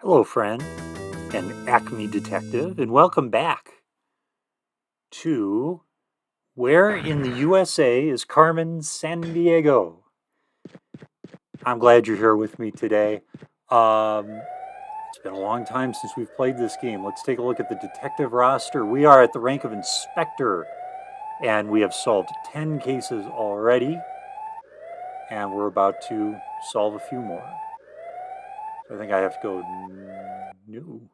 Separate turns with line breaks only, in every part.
Hello, friend, an ACME Detective, and welcome back to Where in the USA is Carmen Sandiego? I'm glad you're here with me today. It's been a long time since we've played this game. Let's take a look at the detective roster. We are at the rank of inspector, and we have solved 10 cases already, and we're about to solve a few more. So I think I have to go new.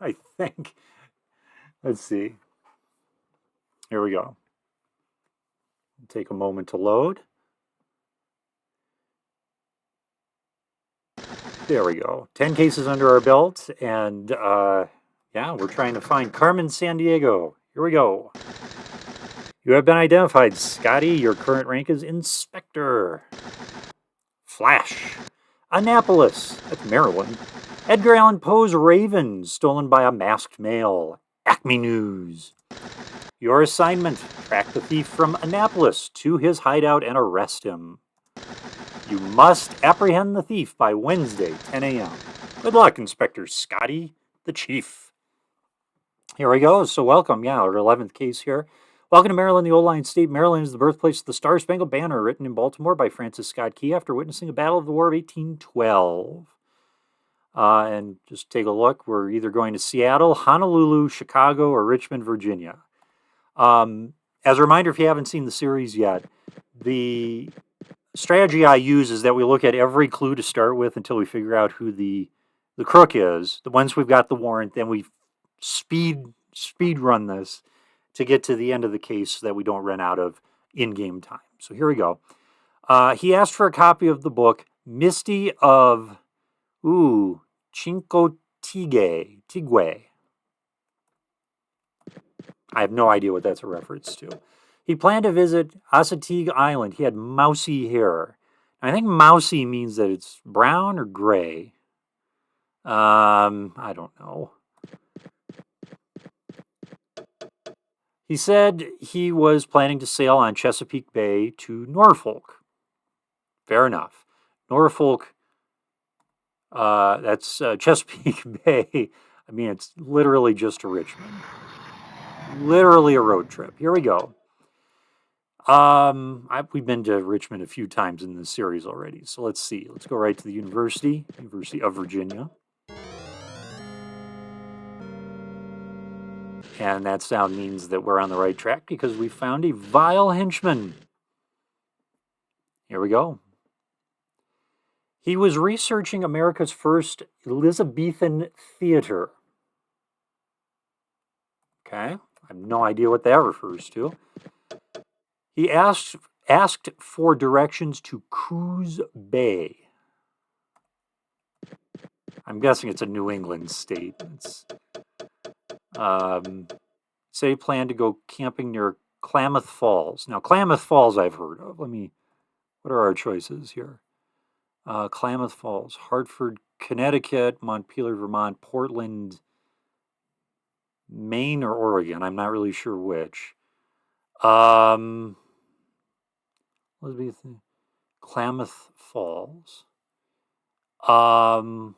I think. Let's see. Here we go. Take a moment to load. There we go. 10 cases under our belt, and yeah, we're trying to find Carmen Sandiego. Here we go. You have been identified, Scotty. Your current rank is Inspector. Flash. Annapolis. That's Maryland. Edgar Allan Poe's Raven, stolen by a masked male. Acme News. Your assignment, track the thief from Annapolis to his hideout and arrest him. You must apprehend the thief by Wednesday, 10 a.m. Good luck, Inspector Scotty, the Chief. Here we go. So welcome. Yeah, our 11th case here. Welcome to Maryland, the Old Line State. Maryland is the birthplace of the Star-Spangled Banner, written in Baltimore by Francis Scott Key after witnessing a battle of the War of 1812. And just take a look. We're either going to Seattle, Honolulu, Chicago, or Richmond, Virginia. As a reminder, if you haven't seen the series yet, the strategy I use is that we look at every clue to start with until we figure out who the crook is. Once we've got the warrant, then we speed run this to get to the end of the case so that we don't run out of in-game time. So here we go. He asked for a copy of the book Misty of Cinco Tigre. I have no idea what that's a reference to. He planned to visit Assateague Island. He had mousy hair. I think mousy means that it's brown or gray. I don't know. He said he was planning to sail on Chesapeake Bay to Norfolk. Fair enough. Norfolk, that's Chesapeake Bay. I mean, it's literally just to Richmond. Literally a road trip. Here we go. We've been to Richmond a few times in this series already. So let's see. Let's go right to the University of Virginia. And that sound means that we're on the right track because we found a vile henchman. Here we go. He was researching America's first Elizabethan theater. Okay, I have no idea what that refers to. He asked for directions to Coos Bay. I'm guessing it's a New England state. It's, say he planned to go camping near Klamath Falls. Now, Klamath Falls I've heard of. What are our choices here? Klamath Falls, Hartford, Connecticut, Montpelier, Vermont, Portland, Maine, or Oregon. I'm not really sure which. Klamath Falls. God.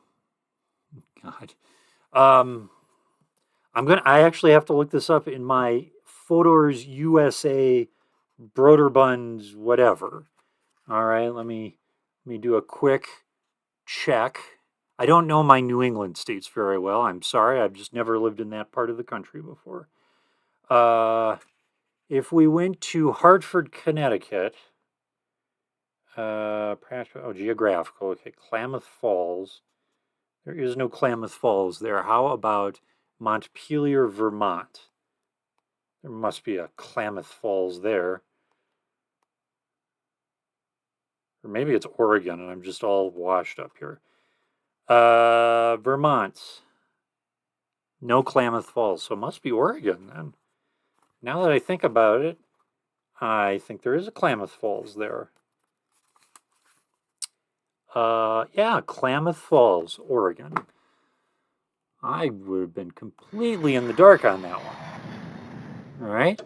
I actually have to look this up in my Fodor's U.S.A. Broderbunds, whatever. All right, let me do a quick check. I don't know my New England states very well. I'm sorry. I've just never lived in that part of the country before. If we went to Hartford, Connecticut, geographical. Okay, Klamath Falls. There is no Klamath Falls there. How about Montpelier, Vermont? There must be a Klamath Falls there. Or maybe it's Oregon and I'm just all washed up here. Vermont. No Klamath Falls, so it must be Oregon then. Now that I think about it, I think there is a Klamath Falls there. Yeah, Klamath Falls, Oregon. I would have been completely in the dark on that one. All right.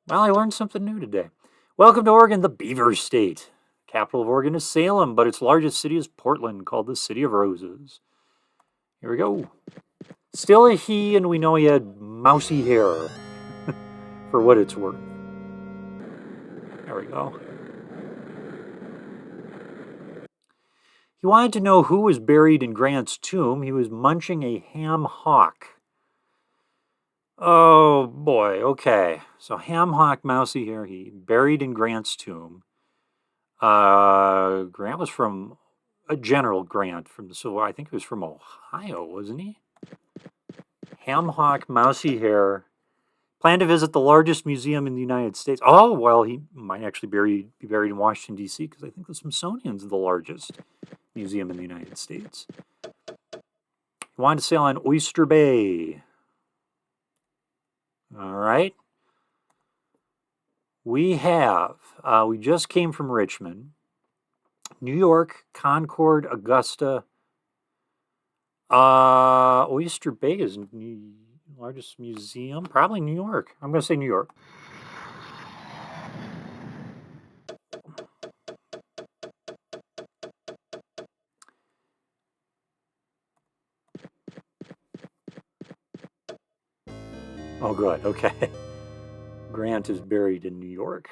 Well, I learned something new today. Welcome to Oregon, the Beaver State. Capital of Oregon is Salem, but its largest city is Portland, called the City of Roses. Here we go. Still a he, and we know he had mousy hair, for what it's worth. There we go. He wanted to know who was buried in Grant's tomb. He was munching a ham hock. Oh boy, okay. So ham hock, mousy hair, he buried in Grant's tomb. Grant was from a General Grant from the Civil War. I think he was from Ohio, wasn't he? Ham hock, mousy hair. Planned to visit the largest museum in the United States. Oh, well, he might actually be buried in Washington, D.C., because I think the Smithsonian's the largest museum in the United States. He wanted to sail on Oyster Bay. All right. We have, we just came from Richmond, New York, Concord, Augusta. Oyster Bay is the largest museum. Probably New York. I'm going to say New York. Oh, good. Okay. Grant is buried in New York.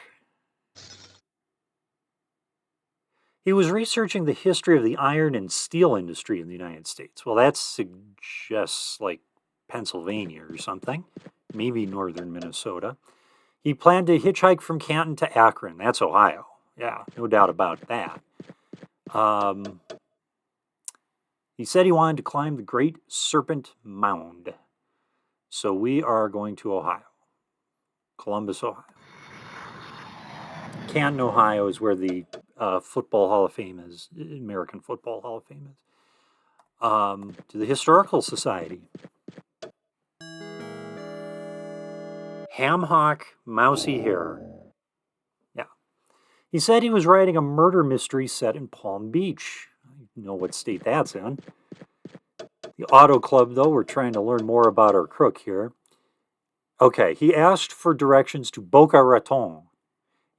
He was researching the history of the iron and steel industry in the United States. Well, that suggests like Pennsylvania or something, maybe northern Minnesota. He planned to hitchhike from Canton to Akron. That's Ohio. Yeah, no doubt about that. He said he wanted to climb the Great Serpent Mound. So we are going to Ohio. Columbus, Ohio. Canton, Ohio is where the Football Hall of Fame is, American Football Hall of Fame is. To the Historical Society. Ham hock, mousy hair. Yeah. He said he was writing a murder mystery set in Palm Beach. I know what state that's in. The Auto Club, though, we're trying to learn more about our crook here. Okay, he asked for directions to Boca Raton.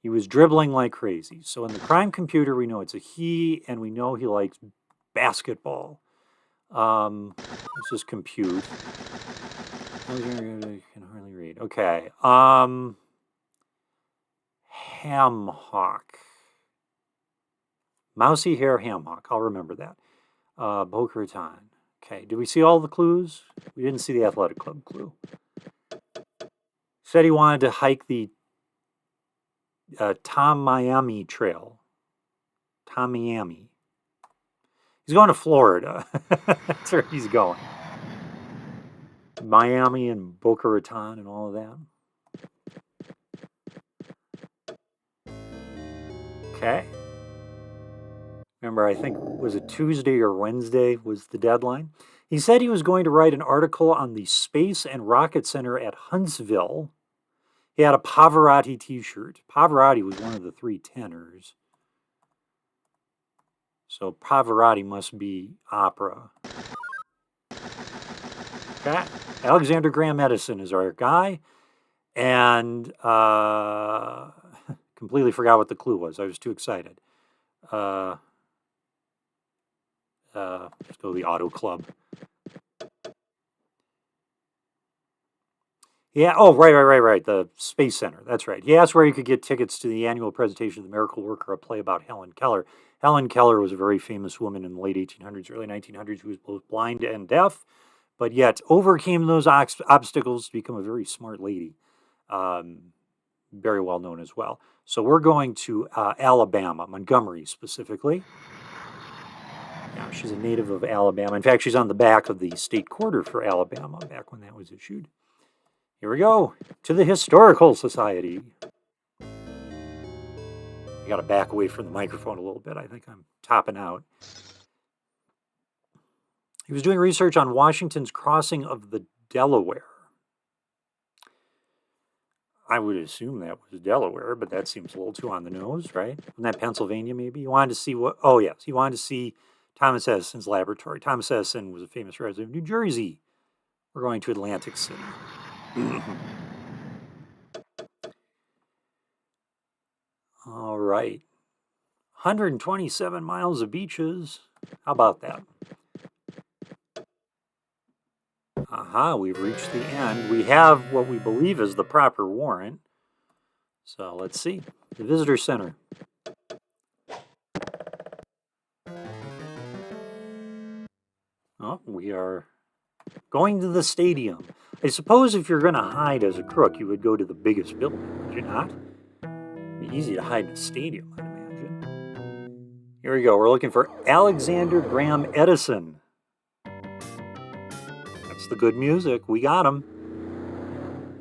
He was dribbling like crazy. So in the crime computer, we know it's a he, and we know he likes basketball. Let's just compute. I can hardly read. Okay. Ham hock. Mousy hair ham hock. I'll remember that. Boca Raton. Okay. Did we see all the clues? We didn't see the athletic club clue. Said he wanted to hike the Tom Miami Trail. Tom Miami. He's going to Florida. That's where he's going. Miami and Boca Raton and all of that. Okay. Remember, I think, was it Tuesday or Wednesday was the deadline? He said he was going to write an article on the Space and Rocket Center at Huntsville. He had a Pavarotti t-shirt. Pavarotti was one of the three tenors. So Pavarotti must be opera. Okay. Alexander Graham Edison is our guy. And completely forgot what the clue was. I was too excited. Let's go to the Auto Club. Yeah, oh, right. The Space Center. That's right. He asked where he could get tickets to the annual presentation of The Miracle Worker, a play about Helen Keller. Helen Keller was a very famous woman in the late 1800s, early 1900s, who was both blind and deaf, but yet overcame those obstacles to become a very smart lady. Very well known as well. So we're going to Alabama, Montgomery specifically. Yeah, she's a native of Alabama. In fact, she's on the back of the state quarter for Alabama back when that was issued. Here we go, to the Historical Society. I got to back away from the microphone a little bit. I think I'm topping out. He was doing research on Washington's crossing of the Delaware. I would assume that was Delaware, but that seems a little too on the nose, right? Wasn't that Pennsylvania, maybe? He wanted to see what... Oh, yes. He wanted to see Thomas Edison's laboratory. Thomas Edison was a famous resident of New Jersey. We're going to Atlantic City. All right. 127 miles of beaches. How about that? Aha, we've reached the end. We have what we believe is the proper warrant. So let's see. The visitor center. Oh, we are going to the stadium. I suppose if you're going to hide as a crook, you would go to the biggest building, would you not? It'd be easy to hide in a stadium, I'd imagine. Here we go. We're looking for Alexander Graham Edison. That's the good music. We got him.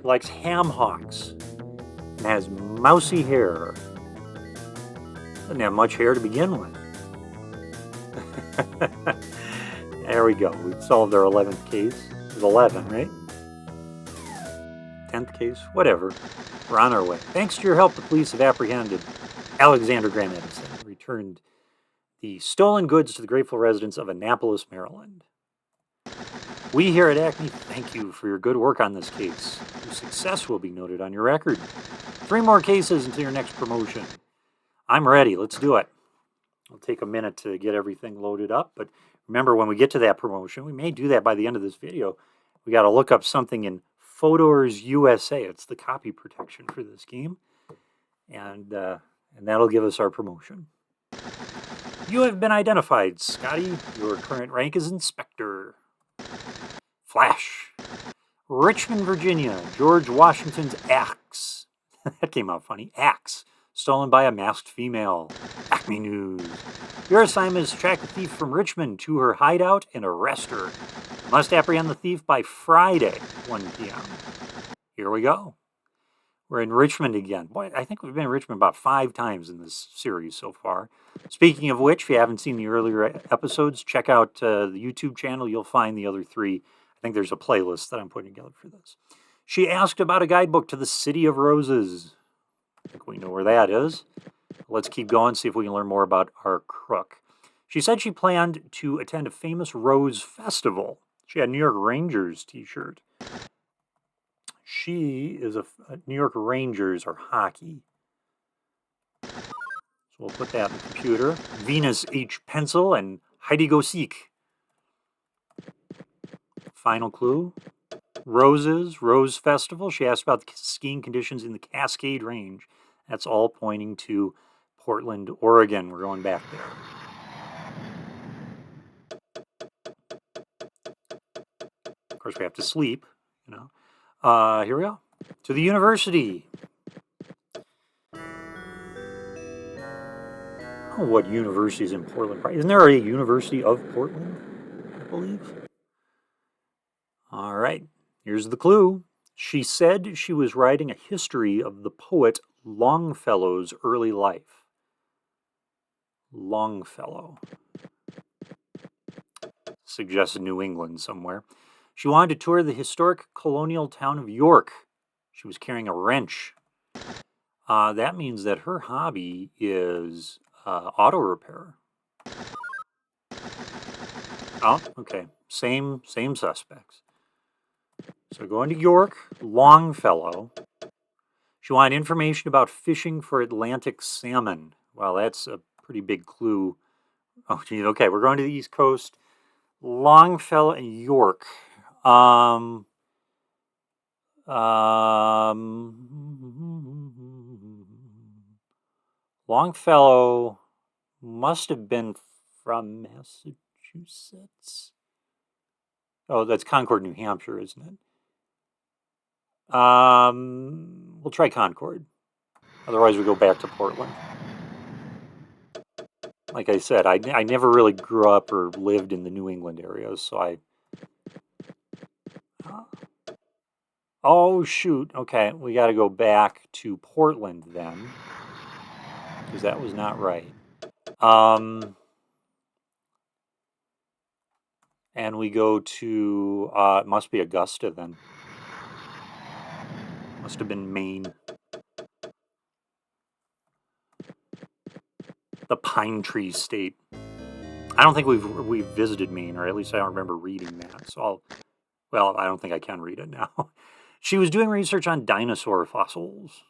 He likes ham hocks and has mousy hair. Doesn't have much hair to begin with. There we go. We've solved our 11th case. It was 11, right? 10th case? Whatever. We're on our way. Thanks to your help, the police have apprehended Alexander Graham Edison and returned the stolen goods to the grateful residents of Annapolis, Maryland. We here at ACME thank you for your good work on this case. Your success will be noted on your record. 3 more cases until your next promotion. I'm ready. Let's do it. It'll take a minute to get everything loaded up, but remember, when we get to that promotion, we may do that by the end of this video. We got to look up something in Fodor's U.S.A. It's the copy protection for this game, and that'll give us our promotion. You have been identified, Scotty. Your current rank is Inspector. Flash. Richmond, Virginia. George Washington's axe. That came out funny. Axe. Stolen by a masked female. ACME News. Your assignment is to track the thief from Richmond to her hideout and arrest her. You must apprehend the thief by Friday, 1 p.m. Here we go. We're in Richmond again. Boy, I think we've been in Richmond about 5 times in this series so far. Speaking of which, if you haven't seen the earlier episodes, check out the YouTube channel. You'll find the other 3. I think there's a playlist that I'm putting together for this. She asked about a guidebook to the City of Roses. I think we know where that is. Let's keep going, see if we can learn more about our crook. She said she planned to attend a famous rose festival. She had a New York Rangers t-shirt. She is a New York Rangers or hockey. So we'll put that in the computer. Venus H. Pencil and Heidi Go Seek. Final clue. Roses, Rose Festival. She asked about the skiing conditions in the Cascade Range. That's all pointing to Portland, Oregon. We're going back there. Of course, we have to sleep, you know. Here we go. To the university. Oh, what university is in Portland? Isn't there a University of Portland, I believe? All right. Here's the clue. She said she was writing a history of the poet Longfellow's early life. Longfellow. Suggests New England somewhere. She wanted to tour the historic colonial town of York. She was carrying a wrench. That means that her hobby is auto repair. Oh, okay. Same suspects. So going to York, Longfellow. She wanted information about fishing for Atlantic salmon. Well, that's a pretty big clue. Oh, geez, okay, we're going to the East Coast. Longfellow and York. Longfellow must have been from Massachusetts. Oh, that's Concord, New Hampshire, isn't it? We'll try Concord. Otherwise, we go back to Portland. Like I said, I never really grew up or lived in the New England areas, so I... Oh, shoot. Okay, we got to go back to Portland then, because that was not right. And we go to... it must be Augusta then. Must have been Maine. The Pine Tree State. I don't think we've visited Maine, or at least I don't remember reading that. So well, I don't think I can read it now. She was doing research on dinosaur fossils.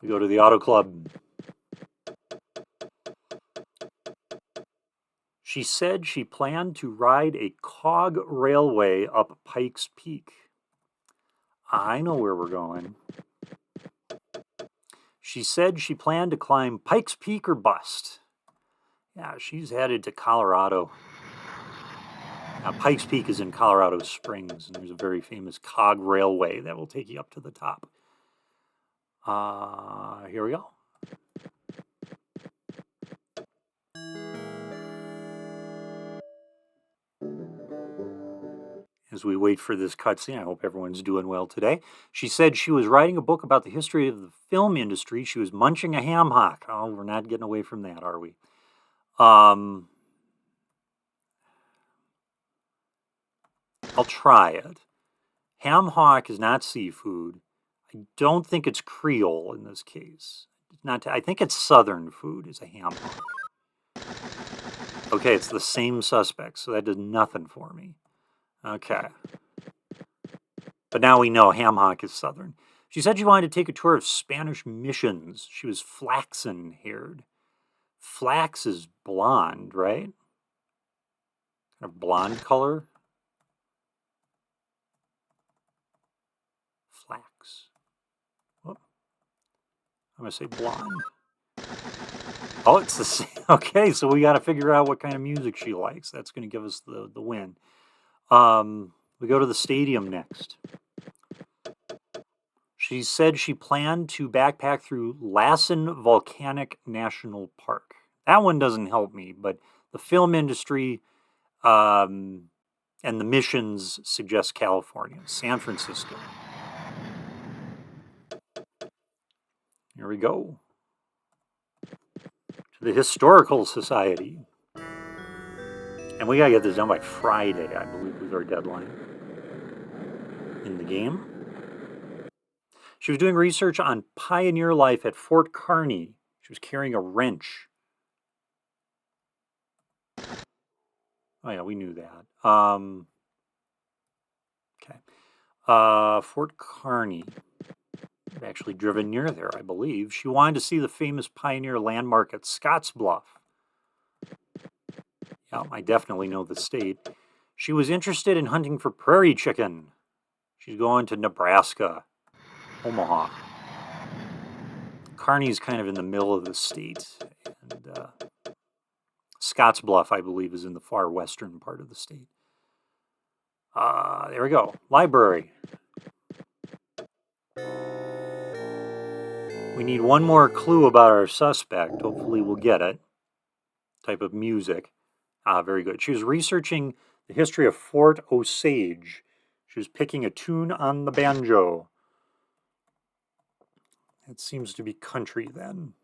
We go to the auto club. She said she planned to ride a cog railway up Pikes Peak. I know where we're going. She said she planned to climb Pikes Peak or bust. Yeah, she's headed to Colorado. Now, Pikes Peak is in Colorado Springs, and there's a very famous cog railway that will take you up to the top. Here we go. As we wait for this cutscene, I hope everyone's doing well today. She said she was writing a book about the history of the film industry. She was munching a ham hock. Oh, we're not getting away from that, are we? I'll try it. Ham hock is not seafood. I don't think it's Creole in this case. I think it's Southern food is a ham hock. Okay, it's the same suspect, so that does nothing for me. Okay. But now we know ham hock is Southern. She said she wanted to take a tour of Spanish missions. She was flaxen-haired. Flax is blonde, right? Kind of blonde color. Flax. Whoop. I'm going to say blonde. Oh, it's the same. Okay, so we got to figure out what kind of music she likes. That's going to give us the win. We go to the stadium next. She said she planned to backpack through Lassen Volcanic National Park. That one doesn't help me, but the film industry and the missions suggest California, San Francisco. Here we go. To the Historical Society. And we got to get this done by Friday, I believe, was our deadline in the game. She was doing research on pioneer life at Fort Kearny. She was carrying a wrench. Oh, yeah, we knew that. Okay. Fort Kearny. I've actually driven near there, I believe. She wanted to see the famous pioneer landmark at Scottsbluff. Yeah, I definitely know the state. She was interested in hunting for prairie chicken. She's going to Nebraska, Omaha. Kearny's kind of in the middle of the state. And Scottsbluff, I believe, is in the far western part of the state. There we go. Library. We need one more clue about our suspect. Hopefully we'll get it. Type of music. Very good. She was researching the history of Fort Osage. She was picking a tune on the banjo. It seems to be country then.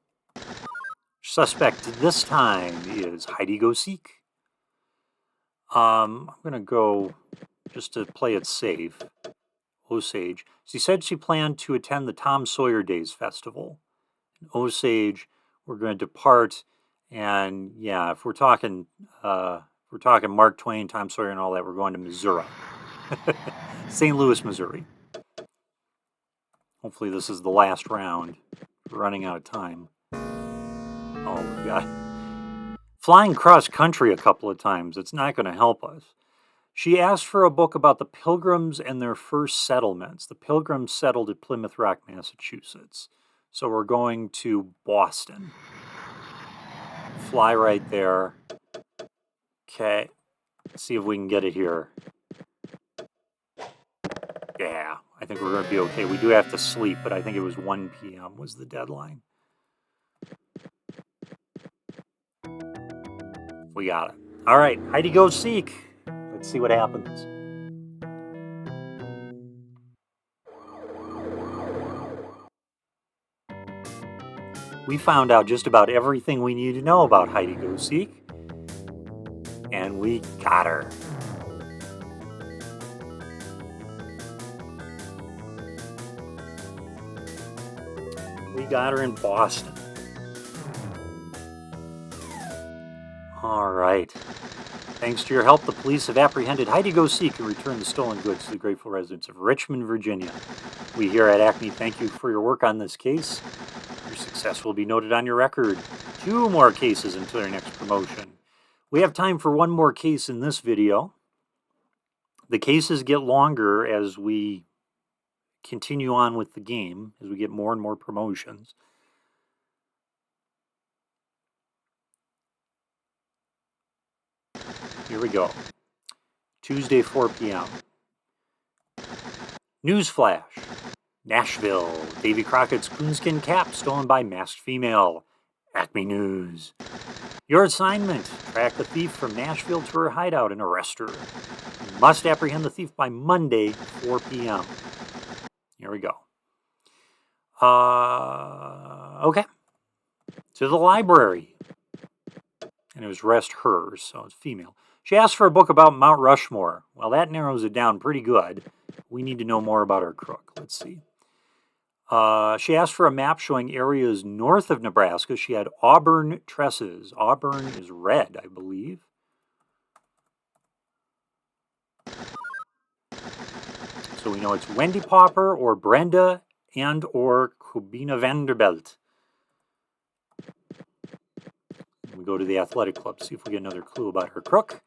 Suspect this time is Heidi Go Seek. I'm going to go, just to play it safe, Osage. She said she planned to attend the Tom Sawyer Days Festival. In Osage, we're going to depart, and yeah, if we're talking Mark Twain, Tom Sawyer, and all that, we're going to Missouri. St. Louis, Missouri. Hopefully this is the last round. We're running out of time. Oh, my God. Flying cross country a couple of times. It's not going to help us. She asked for a book about the Pilgrims and their first settlements. The Pilgrims settled at Plymouth Rock, Massachusetts. So we're going to Boston. Fly right there. Okay. Let's see if we can get it here. Yeah, I think we're going to be okay. We do have to sleep, but I think it was 1 p.m. was the deadline. We got it. All right, Heidi Go Seek. Let's see what happens. We found out just about everything we need to know about Heidi Go Seek. And we got her. We got her in Boston. All right. Thanks to your help, the police have apprehended Heidi Go Seek and returned the stolen goods to the grateful residents of Richmond, Virginia. We here at ACME thank you for your work on this case. Your success will be noted on your record. 2 more cases until your next promotion. We have time for one more case in this video. The cases get longer as we continue on with the game, as we get more and more promotions. Here we go. Tuesday, 4 p.m. Newsflash. Nashville. Davy Crockett's coonskin cap stolen by masked female. Acme News. Your assignment, track the thief from Nashville to her hideout and arrest her. You must apprehend the thief by Monday, 4 p.m. Here we go. Okay. To the library. And it was arrest her, so it's female. She asked for a book about Mount Rushmore. Well, that narrows it down pretty good. We need to know more about her crook. Let's see. She asked for a map showing areas north of Nebraska. She had auburn tresses. Auburn is red, I believe. So we know it's Wendy Popper or Brenda and or Kubina Vanderbilt. We go to the athletic club, see if we get another clue about her crook.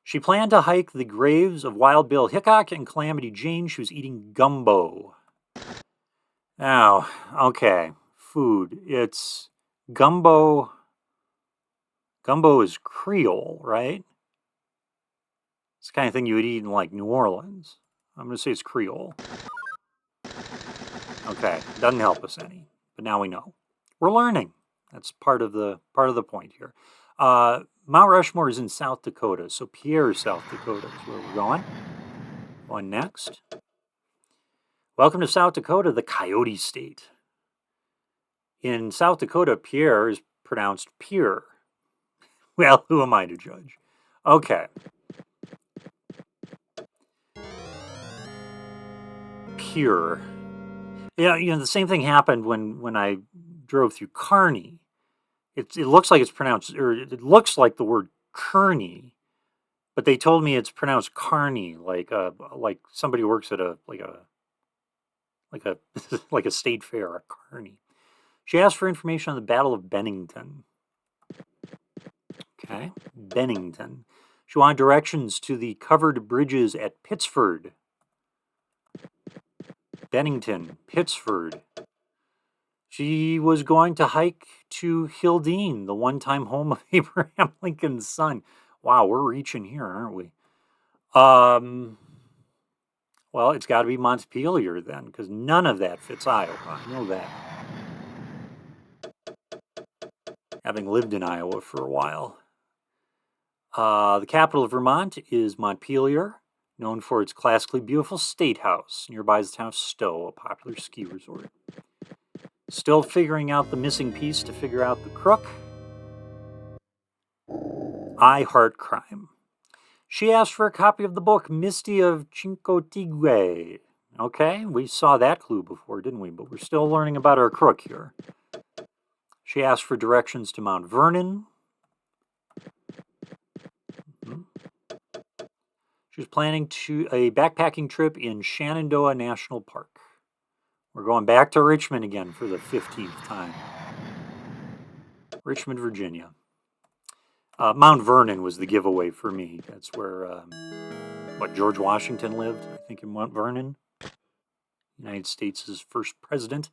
She planned to hike the graves of Wild Bill Hickok and Calamity Jane. She was eating gumbo. Now, okay, food. It's gumbo. Gumbo is Creole, right? It's the kind of thing you would eat in like New Orleans. I'm going to say it's Creole. Okay, doesn't help us any, but now we know. We're learning. That's part of the point here. Mount Rushmore is in South Dakota, so Pierre, South Dakota is where we're going. Going next. Welcome to South Dakota, the Coyote State. In South Dakota, Pierre is pronounced Pierre. Well, who am I to judge? Okay. Pierre. Yeah, the same thing happened when I drove through Kearney. It looks like it's pronounced, or it looks like the word Kearney, but they told me it's pronounced Kearney, like somebody works at like a state fair, a Kearney. She asked for information on the Battle of Bennington. Okay, Bennington. She wanted directions to the covered bridges at Pittsford. Bennington, Pittsford. She was going to hike to Hildene, the one-time home of Abraham Lincoln's son. Wow, we're reaching here, aren't we? Well, it's got to be Montpelier then, because none of that fits Iowa. I know that. Having lived in Iowa for a while. The capital of Vermont is Montpelier, known for its classically beautiful state house. Nearby is the town of Stowe, a popular ski resort. Still figuring out the missing piece to figure out the crook. I Heart Crime. She asked for a copy of the book Misty of Chincoteague. Okay, we saw that clue before, didn't we? But we're still learning about our crook here. She asked for directions to Mount Vernon. She was planning a backpacking trip in Shenandoah National Park. We're going back to Richmond again for the 15th time. Richmond, Virginia. Mount Vernon was the giveaway for me. That's where, George Washington lived, I think, in Mount Vernon. United States' first president.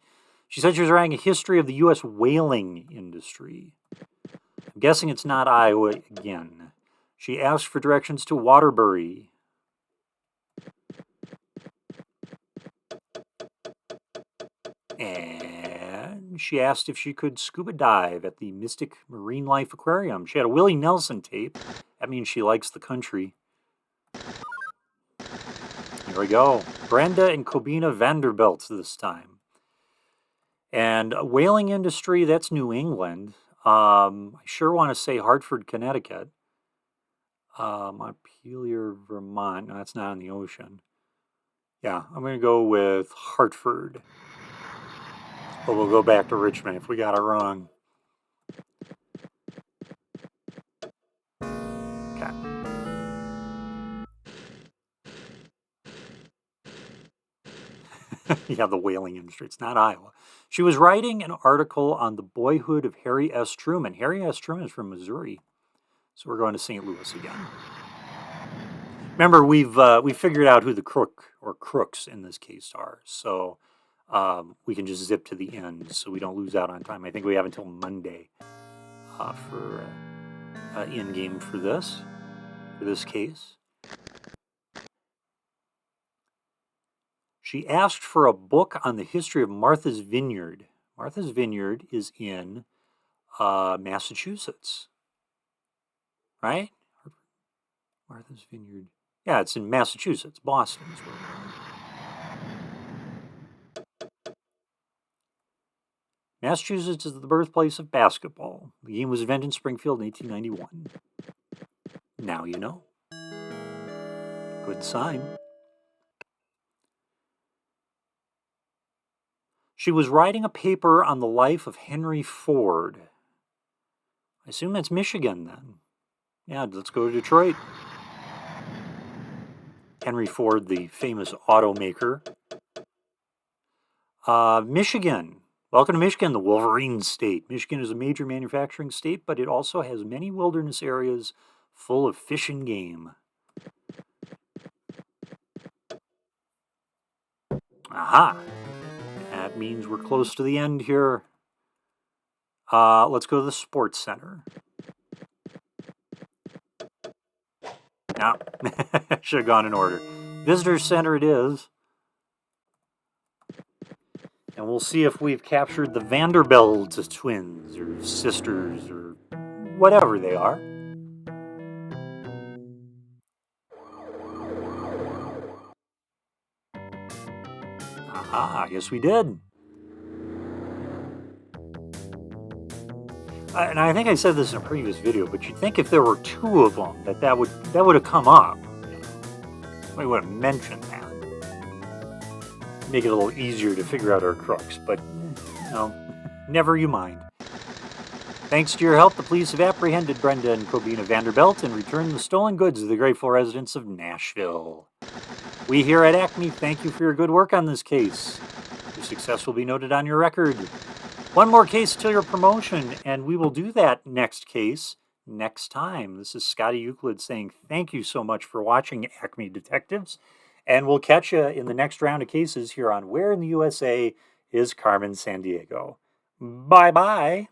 She said she was writing a history of the U.S. whaling industry. I'm guessing it's not Iowa again. She asked for directions to Waterbury. And she asked if she could scuba dive at the Mystic Marine Life Aquarium. She had a Willie Nelson tape. That means she likes the country. Here we go. Brenda and Kubina Vanderbilt this time. And whaling industry, that's New England. I sure want to say Hartford, Connecticut. Montpelier, Vermont. No, that's not on the ocean. Yeah, I'm going to go with Hartford. But we'll go back to Richmond if we got it wrong. Okay. Yeah, the whaling industry. It's not Iowa. She was writing an article on the boyhood of Harry S. Truman. Harry S. Truman is from Missouri. So we're going to St. Louis again. Remember, we've figured out who the crook or crooks in this case are. So we can just zip to the end so we don't lose out on time. I think we have until Monday for end game for this case. She asked for a book on the history of Martha's Vineyard. Martha's Vineyard is in Massachusetts, right? Martha's Vineyard. Yeah, it's in Massachusetts. Boston is where we are. Massachusetts is the birthplace of basketball. The game was invented in Springfield in 1891. Now you know. Good sign. She was writing a paper on the life of Henry Ford. I assume that's Michigan then. Yeah, let's go to Detroit. Henry Ford, the famous automaker. Michigan. Welcome to Michigan, the Wolverine State. Michigan is a major manufacturing state, but it also has many wilderness areas full of fish and game. Aha! That means we're close to the end here. Let's go to the Sports Center. No, should have gone in order. Visitor Center it is. And we'll see if we've captured the Vanderbilt twins or sisters or whatever they are. Aha, yes we did. And I think I said this in a previous video, but you'd think if there were two of them that would have come up. We would have mentioned that. Make it a little easier to figure out our crooks, but no, never you mind. Thanks to your help, the police have apprehended Brenda and Kobina Vanderbilt and returned the stolen goods to the grateful residents of Nashville. We here at ACME thank you for your good work on this case. Your success will be noted on your record. One more case till your promotion, and we will do that next case next time. This is Scotty Euclid saying thank you so much for watching ACME Detectives, and we'll catch you in the next round of cases here on Where in the USA is Carmen Sandiego. Bye-bye.